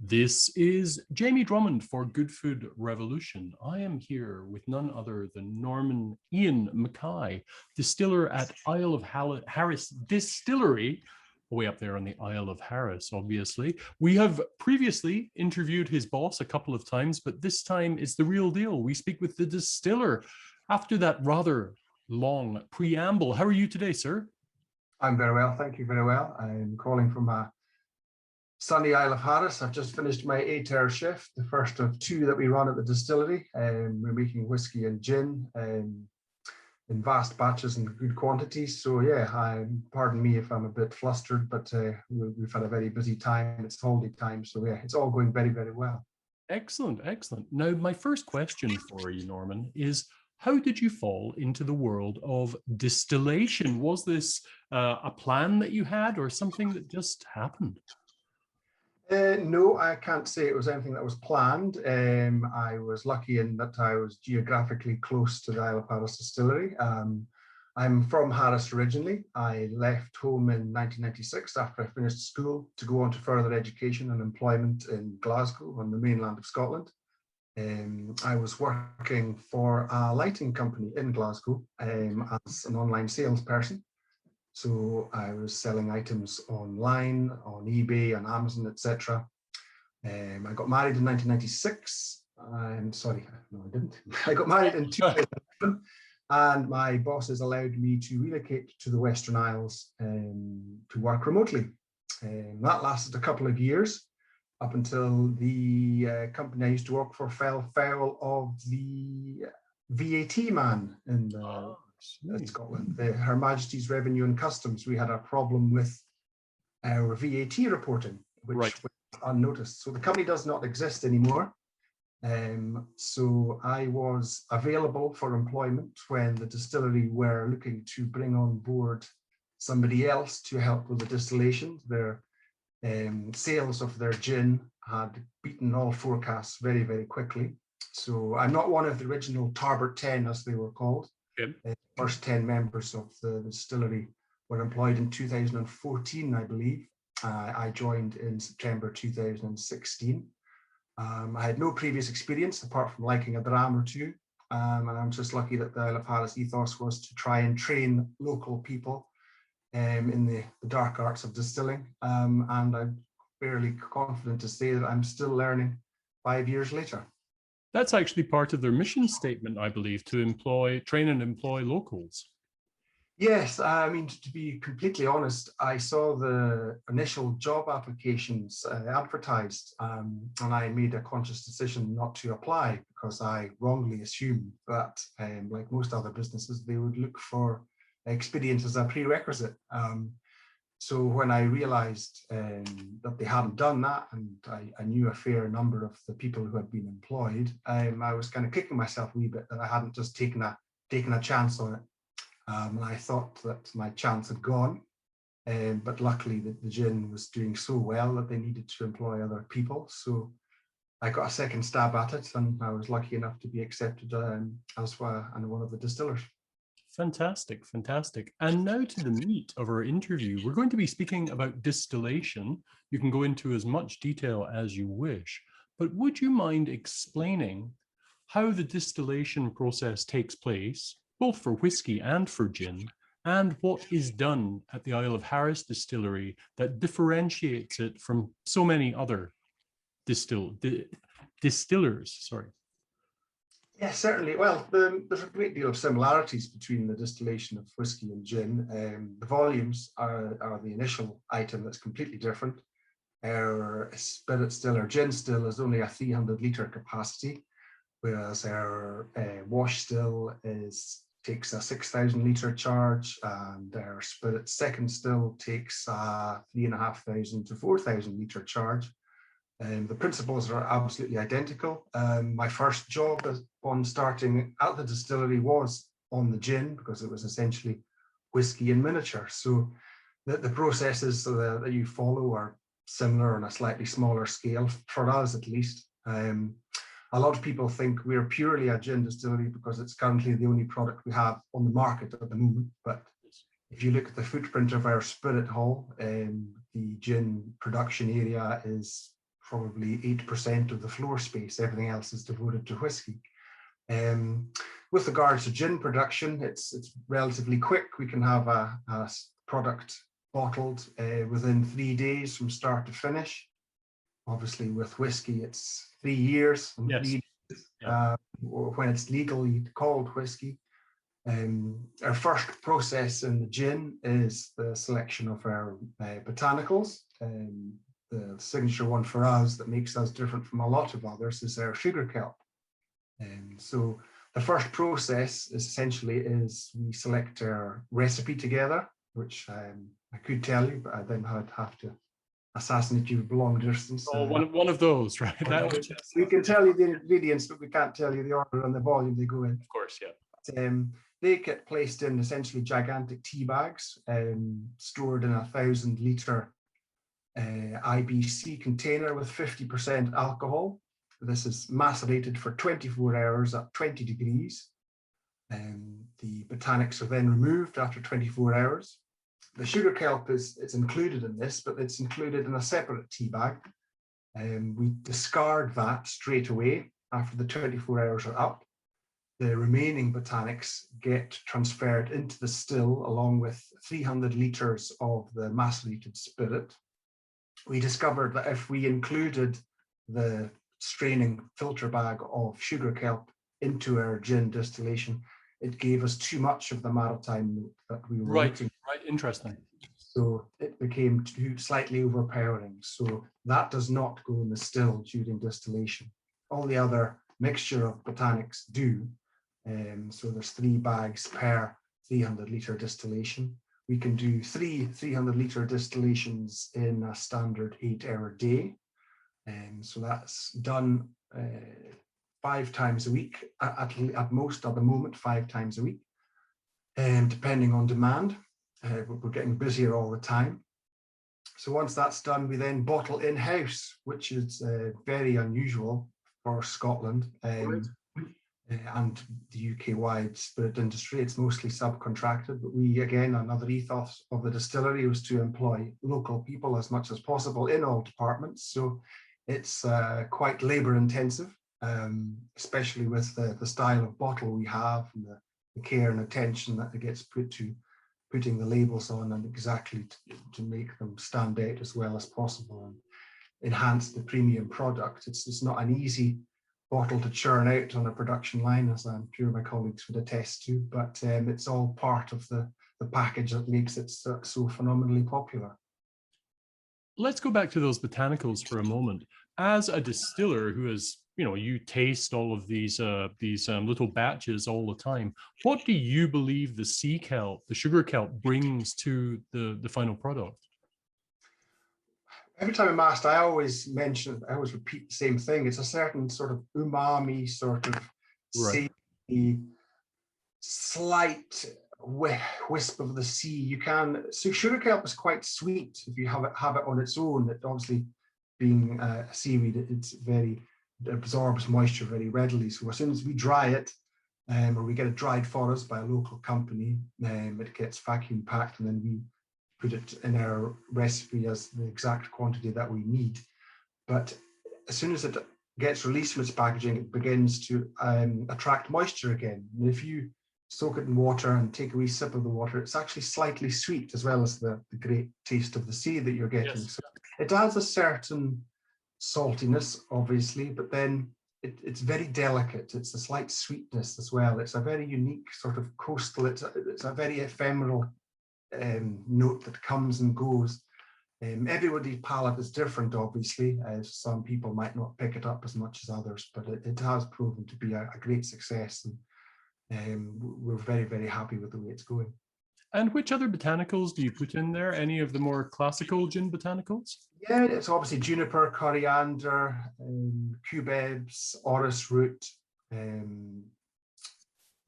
This is Jamie Drummond for Good Food Revolution. I am here with none other than Ian Mackay, distiller at Isle of Harris Distillery, way up there on the Isle of Harris, obviously. We have previously interviewed his boss a couple of times, but this time it's the real deal. We speak with the distiller after that rather long preamble. How are you today, sir? I'm very well, thank you very well. I'm calling from sunny Isle of Harris. I've just finished my 8-hour shift, the first of 2 that we run at the distillery. We're making whiskey and gin in vast batches and good quantities. So yeah, pardon me if I'm a bit flustered, but we've had a very busy time. It's holiday time, so yeah, it's all going very, very well. Excellent, excellent. Now, my first question for you, Norman, is how did you fall into the world of distillation? Was this a plan that you had or something that just happened? No, I can't say it was anything that was planned. I was lucky in that I was geographically close to the Isle of Harris Distillery. I'm from Harris originally. I left home in 1996 after I finished school to go on to further education and employment in Glasgow on the mainland of Scotland. I was working for a lighting company in Glasgow as an online salesperson. So I was selling items online, on eBay, on Amazon, etc. I got married in 1996. Sorry, no, I didn't. I got married in 2011, and my bosses allowed me to relocate to the Western Isles to work remotely. That lasted a couple of years, up until the company I used to work for fell foul of the VAT man in Scotland, Her Majesty's Revenue and Customs. We had a problem with our VAT reporting, which went unnoticed. So the company does not exist anymore. So I was available for employment when the distillery were looking to bring on board somebody else to help with the distillation. Their sales of their gin had beaten all forecasts very, very quickly. So I'm not one of the original Tarbert 10, as they were called. First 10 members of the distillery were employed in 2014, I believe. I joined in September 2016. I had no previous experience apart from liking a dram or two. And I'm just lucky that the Isle of Harris ethos was to try and train local people in the dark arts of distilling. And I'm fairly confident to say that I'm still learning 5 years later. That's actually part of their mission statement, I believe, to train and employ locals. Yes, I mean, to be completely honest, I saw the initial job applications advertised, and I made a conscious decision not to apply because I wrongly assumed that, like most other businesses, they would look for experience as a prerequisite. So when I realized that they hadn't done that, and I knew a fair number of the people who had been employed, I was kind of kicking myself a wee bit that I hadn't just taken a chance on it. And I thought that my chance had gone, but luckily the gin was doing so well that they needed to employ other people. So I got a second stab at it, and I was lucky enough to be accepted as one of the distillers. Fantastic, fantastic. And now to the meat of our interview. We're going to be speaking about distillation. You can go into as much detail as you wish, but would you mind explaining how the distillation process takes place, both for whiskey and for gin, and what is done at the Isle of Harris Distillery that differentiates it from so many other distillers? Sorry. Yeah, certainly. Well, there's a great deal of similarities between the distillation of whiskey and gin. The volumes are the initial item that's completely different. Our spirit still, our gin still, is only a 300-litre capacity, whereas our wash still takes a 6,000-litre charge, and our spirit second still takes a 3,500 to 4,000-litre charge. The principles are absolutely identical. My first job upon starting at the distillery was on the gin, because it was essentially whiskey in miniature. So the processes that you follow are similar on a slightly smaller scale, for us at least. A lot of people think we're purely a gin distillery because it's currently the only product we have on the market at the moment. But if you look at the footprint of our spirit hall, the gin production area is probably 8% of the floor space. Everything else is devoted to whiskey. With regards to gin production, it's relatively quick. We can have a product bottled within 3 days from start to finish. Obviously, with whiskey, it's 3 years and Yes. 3 days. When it's legally called whiskey. Our first process in the gin is the selection of our botanicals. The signature one for us that makes us different from a lot of others is our sugar kelp. So the first process is essentially we select our recipe together, which I could tell you, but I then I'd have to assassinate you with long distance. Oh, one of those, right? We can tell you the ingredients, but we can't tell you the order and the volume they go in. Of course, yeah. They get placed in essentially gigantic tea bags, stored in 1,000-litre IBC container with 50% alcohol. This is macerated for 24 hours at 20 degrees. The botanics are then removed after 24 hours. The sugar kelp it's included in this, but it's included in a separate tea bag. We discard that straight away after the 24 hours are up. The remaining botanics get transferred into the still along with 300 litres of the macerated spirit. We discovered that if we included the straining filter bag of sugar kelp into our gin distillation, it gave us too much of the maritime note that we were looking. Right, interesting. So it became slightly overpowering. So that does not go in the still during distillation. All the other mixture of botanics do. So there's 3 bags per 300-litre distillation. We can do 3 300-litre distillations in a standard 8-hour day. So that's done 5 times a week, at most at the moment, 5 times a week, depending on demand. We're getting busier all the time. So once that's done, we then bottle in-house, which is very unusual for Scotland. And the UK-wide spirit industry. It's mostly subcontracted, but we, again, another ethos of the distillery was to employ local people as much as possible in all departments. So it's quite labour intensive, especially with the style of bottle we have and the care and attention that gets put to putting the labels on and exactly to make them stand out as well as possible and enhance the premium product. It's not an easy bottle to churn out on a production line, as I'm sure my colleagues would attest to, but it's all part of the package that makes it so phenomenally popular. Let's go back to those botanicals for a moment. As a distiller who has, you taste all of these little batches all the time, what do you believe the sea kelp, the sugar kelp, brings to the final product? Every time I'm asked, I always repeat the same thing. It's a certain sort of umami, sort of savory, slight wisp of the sea. So sugar kelp is quite sweet if you have it on its own. It obviously, being a seaweed, it absorbs moisture very readily. So as soon as we dry it, or we get it dried for us by a local company, it gets vacuum packed, and then we put it in our recipe as the exact quantity that we need. But as soon as it gets released from its packaging, it begins to attract moisture again. And if you soak it in water and take a wee sip of the water, it's actually slightly sweet, as well as the great taste of the sea that you're getting. Yes. So it adds a certain saltiness, obviously, but then it's very delicate. It's a slight sweetness as well. It's a very unique sort of coastal, it's a very ephemeral note that comes and goes. Everybody's palate is different, obviously, as some people might not pick it up as much as others, but it has proven to be a great success, and we're very, very happy with the way it's going. And which other botanicals do you put in there? Any of the more classical gin botanicals? Yeah, it's obviously juniper, coriander, cubebs, orris root,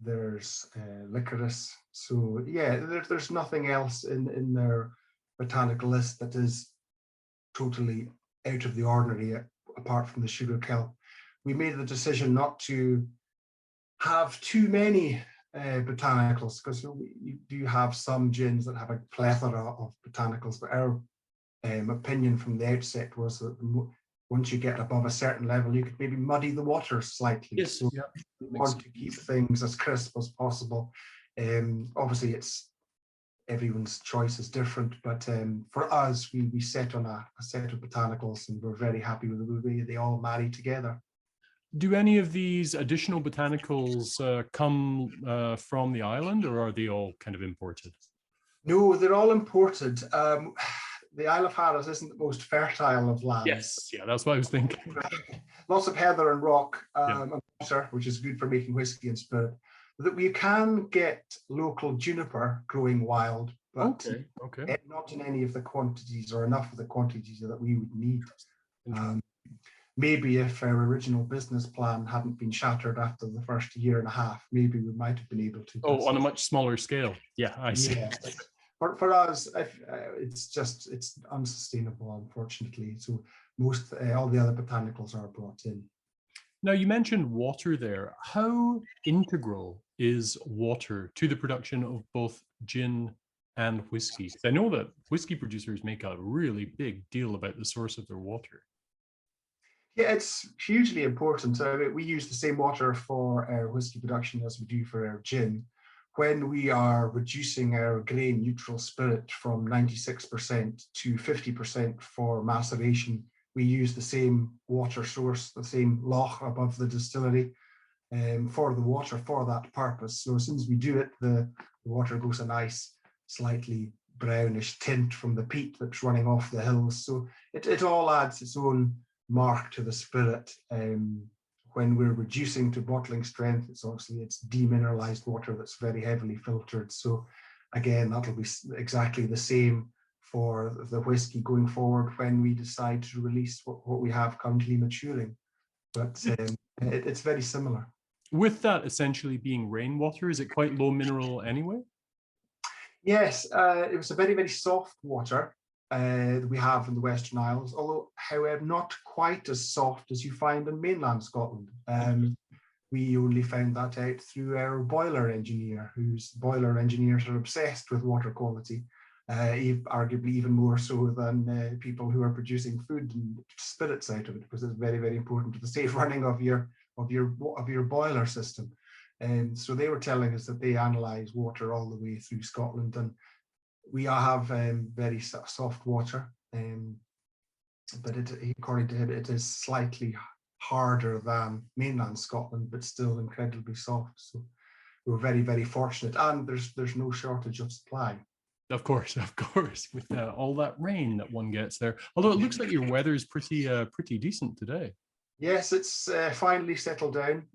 there's licorice. So yeah, there's nothing else in their botanical list that is totally out of the ordinary apart from the sugar kelp. We made the decision not to have too many botanicals, because you do have some gins that have a plethora of botanicals, but our opinion from the outset was that once you get above a certain level, you could maybe muddy the water slightly. Yes, So yeah. we want to keep things as crisp as possible. Obviously, everyone's choice is different, but for us, we set on a set of botanicals, and we're very happy with the way they all marry together. Do any of these additional botanicals come from the island, or are they all kind of imported? No, they're all imported. The Isle of Harris isn't the most fertile of lands. Yes, yeah, that's what I was thinking. Lots of heather and rock Yeah. and water, which is good for making whiskey and spirit. That we can get local juniper growing wild, but Okay. not in any of the quantities, or enough of the quantities that we would need. Maybe if our original business plan hadn't been shattered after the first year and a half, maybe we might have been able to. Oh, on a much smaller scale. Yeah, I see. Yeah. For us, it's unsustainable, unfortunately. So all the other botanicals are brought in. Now, you mentioned water there. How integral is water to the production of both gin and whiskey? I know that whiskey producers make a really big deal about the source of their water. Yeah, it's hugely important. We use the same water for our whiskey production as we do for our gin. When we are reducing our grain neutral spirit from 96% to 50% for maceration, we use the same water source, the same loch above the distillery for the water for that purpose. So as soon as we do it, the water goes a nice, slightly brownish tint from the peat that's running off the hills. So it all adds its own mark to the spirit. When we're reducing to bottling strength, it's demineralized water that's very heavily filtered. So again, that'll be exactly the same for the whiskey going forward when we decide to release what we have currently maturing. But it's very similar. With that essentially being rainwater, is it quite low mineral anyway? Yes, it was a very, very soft water that we have in the Western Isles, although, however, not quite as soft as you find in mainland Scotland. We only found that out through our boiler engineer, whose boiler engineers are obsessed with water quality, arguably even more so than people who are producing food and spirits out of it, because it's very, very important to the safe running of your boiler system. And so they were telling us that they analyze water all the way through Scotland, and we have very soft water, but according to him, it is slightly harder than mainland Scotland, but still incredibly soft. So we're very, very fortunate, and there's no shortage of supply. Of course, with all that rain that one gets there. Although it looks like your weather is pretty decent today. Yes, it's finally settled down.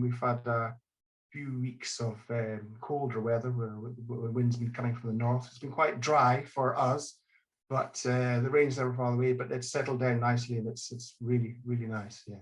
We've had a few weeks of colder weather where the wind's been coming from the north. It's been quite dry for us, but the rain's never fallen away, but it's settled down nicely, and it's really, really nice. Yeah.